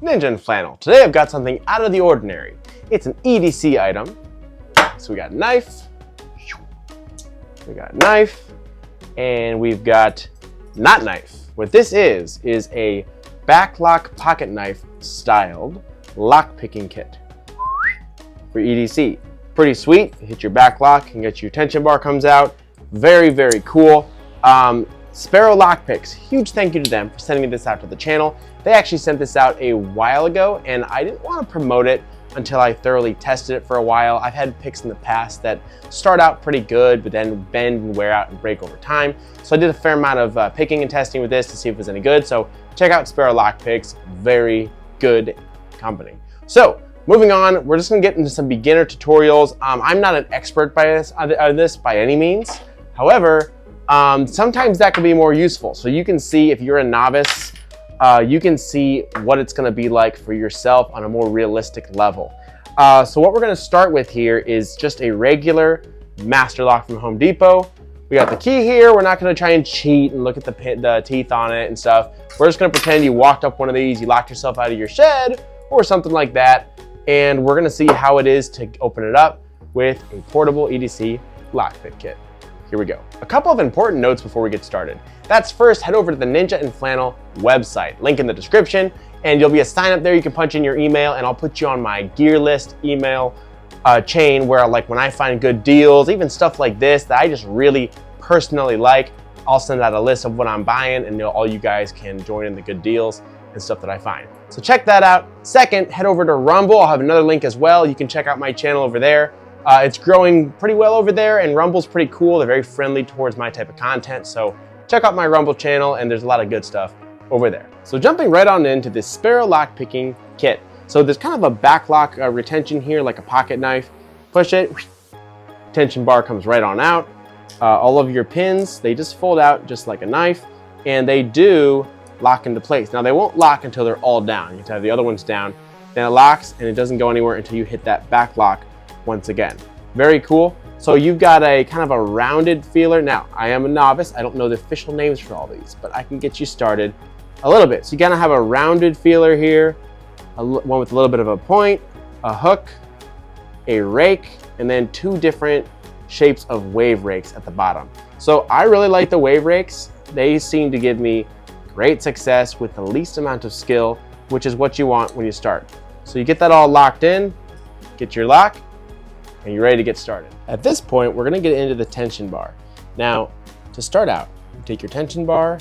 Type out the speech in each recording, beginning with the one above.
Ninja and Flannel. Today I've got something out of the ordinary. It's an EDC item. So we got knife, and we've got not knife. What this is a backlock pocket knife styled lockpicking kit for EDC. Pretty sweet. You hit your backlock and get your tension bar comes out. Very, very cool. Sparrow Lockpicks, huge thank you to them for sending me this out to the channel. They actually sent this out a while ago and I didn't want to promote it until I thoroughly tested it for a while. I've had picks in the past that start out pretty good, but then bend and wear out and break over time. So I did a fair amount of picking and testing with this to see if it was any good. So check out Sparrow Lockpicks, very good company. So moving on, we're just gonna get into some beginner tutorials. I'm not an expert by this by any means. However, sometimes that can be more useful. So you can see if you're a novice, you can see what it's gonna be like for yourself on a more realistic level. So what we're gonna start with here is just a regular master lock from Home Depot. We got the key here. We're not gonna try and cheat and look at the teeth on it and stuff. We're just gonna pretend you walked up one of these, you locked yourself out of your shed or something like that. And we're gonna see how it is to open it up with a portable EDC lockpick kit. Here we go. A couple of important notes before we get started. That's first, head over to the Ninja and Flannel website, link in the description, and you'll be a sign up there. You can punch in your email and I'll put you on my gear list email chain where like when I find good deals, even stuff like this that I just really personally like, I'll send out a list of what I'm buying and all you guys can join in the good deals and stuff that I find. So check that out. Second, head over to Rumble. I'll have another link as well. You can check out my channel over there. It's growing pretty well over there and Rumble's pretty cool. They're very friendly towards my type of content. So check out my Rumble channel and there's a lot of good stuff over there. So jumping right on into this Sparrow lockpicking kit. So there's kind of a backlock retention here, like a pocket knife. Push it, tension bar comes right on out. All of your pins, they just fold out just like a knife and they do lock into place. Now they won't lock until they're all down. You have to have the other ones down. Then it locks and it doesn't go anywhere until you hit that back lock once again. Very cool. So you've got a kind of a rounded feeler. Now, I am a novice. I don't know the official names for all these, but I can get you started a little bit. So you gotta have a rounded feeler here, one with a little bit of a point, a hook, a rake, and then two different shapes of wave rakes at the bottom. So I really like the wave rakes. They seem to give me great success with the least amount of skill, which is what you want when you start. So you get that all locked in, get your lock, and you're ready to get started. At this point, we're gonna get into the tension bar. Now, to start out, you take your tension bar.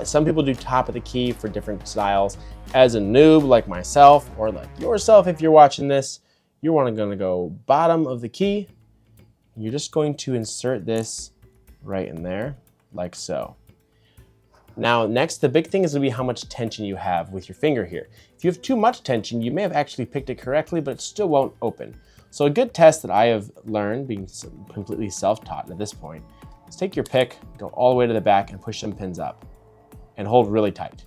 Some people do top of the key for different styles. As a noob like myself, or like yourself if you're watching this, you're gonna go bottom of the key. You're just going to insert this right in there, like so. Now, next, the big thing is gonna be how much tension you have with your finger here. If you have too much tension, you may have actually picked it correctly, but it still won't open. So a good test that I have learned, being completely self-taught at this point, is take your pick, go all the way to the back and push some pins up and hold really tight.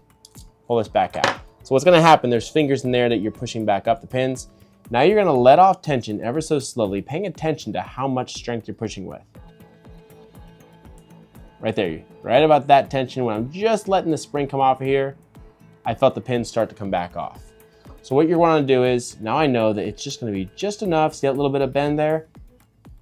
Pull this back out. So what's gonna happen, there's fingers in there that you're pushing back up the pins. Now you're gonna let off tension ever so slowly, paying attention to how much strength you're pushing with. Right there, right about that tension. When I'm just letting the spring come off of here, I felt the pins start to come back off. So what you want to do is, now I know that it's just going to be just enough. See that little bit of bend there?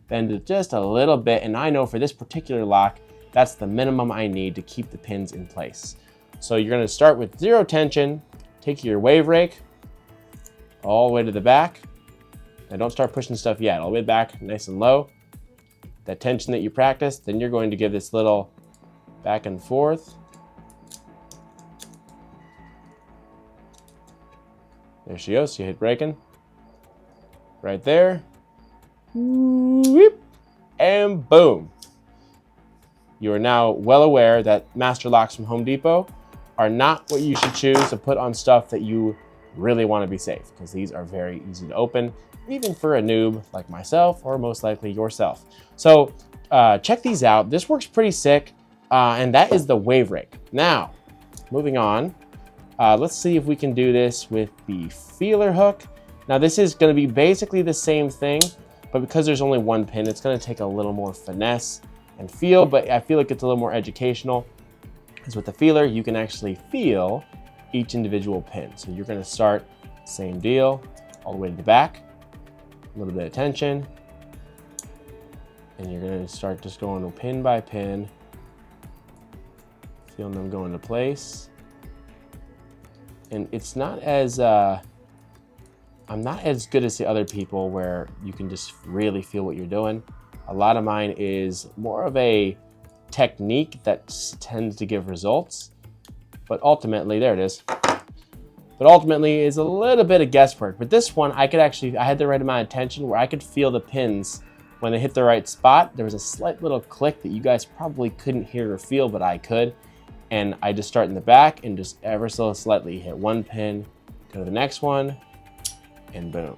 Bend it just a little bit. And I know for this particular lock, that's the minimum I need to keep the pins in place. So you're going to start with zero tension, take your wave rake all the way to the back. Now don't start pushing stuff yet, all the way back, nice and low. That tension that you practiced, then you're going to give this little back and forth. There she goes, you hit braking. Right there. Whoop, and boom. You are now well aware that master locks from Home Depot are not what you should choose to put on stuff that you really want to be safe, because these are very easy to open, even for a noob like myself, or most likely yourself. So check these out. This works pretty sick, and that is the wave rake. Now, moving on. Let's see if we can do this with the feeler hook. Now this is going to be basically the same thing, but because there's only one pin, it's going to take a little more finesse and feel, but I feel like it's a little more educational. Because with the feeler, you can actually feel each individual pin. So you're gonna start same deal, all the way to the back, a little bit of tension, and you're gonna start just going pin by pin, feeling them go into place. And it's not as, I'm not as good as the other people where you can just really feel what you're doing. A lot of mine is more of a technique that tends to give results, but ultimately, there it is. But ultimately is a little bit of guesswork. But this one, I had the right amount of tension where I could feel the pins when they hit the right spot. There was a slight little click that you guys probably couldn't hear or feel, but I could. And I just start in the back and just ever so slightly hit one pin, go to the next one, and boom.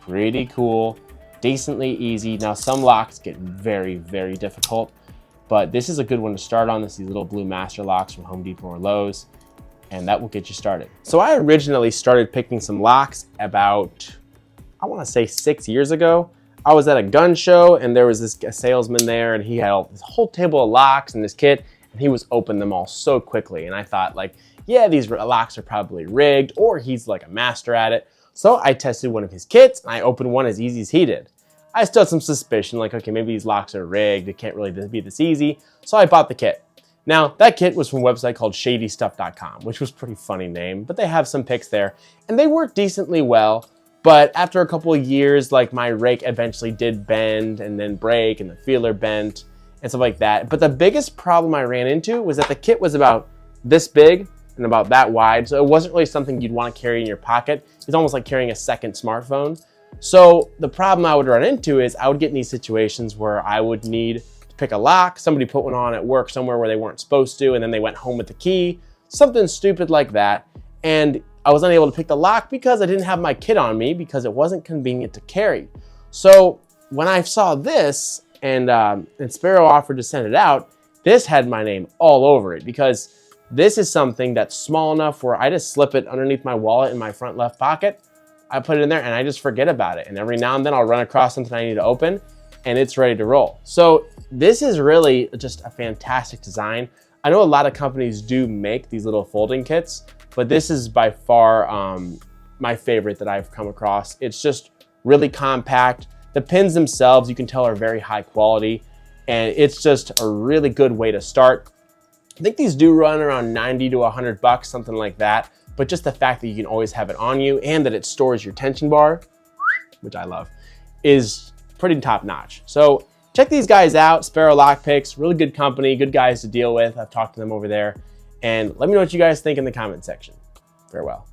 Pretty cool, decently easy. Now some locks get very, very difficult, but this is a good one to start on. This is these little blue master locks from Home Depot or Lowe's, and that will get you started. So I originally started picking some locks about, I wanna say 6 years ago. I was at a gun show and there was this salesman there and he had this whole table of locks in this kit, and he was opening them all so quickly. And I thought like, yeah, these locks are probably rigged, or he's like a master at it. So I tested one of his kits and I opened one as easy as he did. I still had some suspicion, like, okay, maybe these locks are rigged. It can't really be this easy. So I bought the kit. Now that kit was from a website called shadystuff.com, which was a pretty funny name, but they have some picks there and they work decently well. But after a couple of years, like my rake eventually did bend and then break and the feeler bent and stuff like that. But the biggest problem I ran into was that the kit was about this big and about that wide. So it wasn't really something you'd want to carry in your pocket. It's almost like carrying a second smartphone. So the problem I would run into is I would get in these situations where I would need to pick a lock. Somebody put one on at work somewhere where they weren't supposed to, and then they went home with the key, something stupid like that. And I was unable to pick the lock because I didn't have my kit on me because it wasn't convenient to carry. So when I saw this and Sparrow offered to send it out, this had my name all over it because this is something that's small enough where I just slip it underneath my wallet in my front left pocket. I put it in there and I just forget about it. And every now and then I'll run across something I need to open and it's ready to roll. So this is really just a fantastic design. I know a lot of companies do make these little folding kits, but this is by far my favorite that I've come across. It's just really compact. The pins themselves, you can tell, are very high quality, and it's just a really good way to start. I think these do run around 90 to 100 bucks, something like that. But just the fact that you can always have it on you and that it stores your tension bar, which I love, is pretty top notch. So check these guys out, Sparrow Lock Picks, really good company, good guys to deal with. I've talked to them over there. And let me know what you guys think in the comment section. Farewell.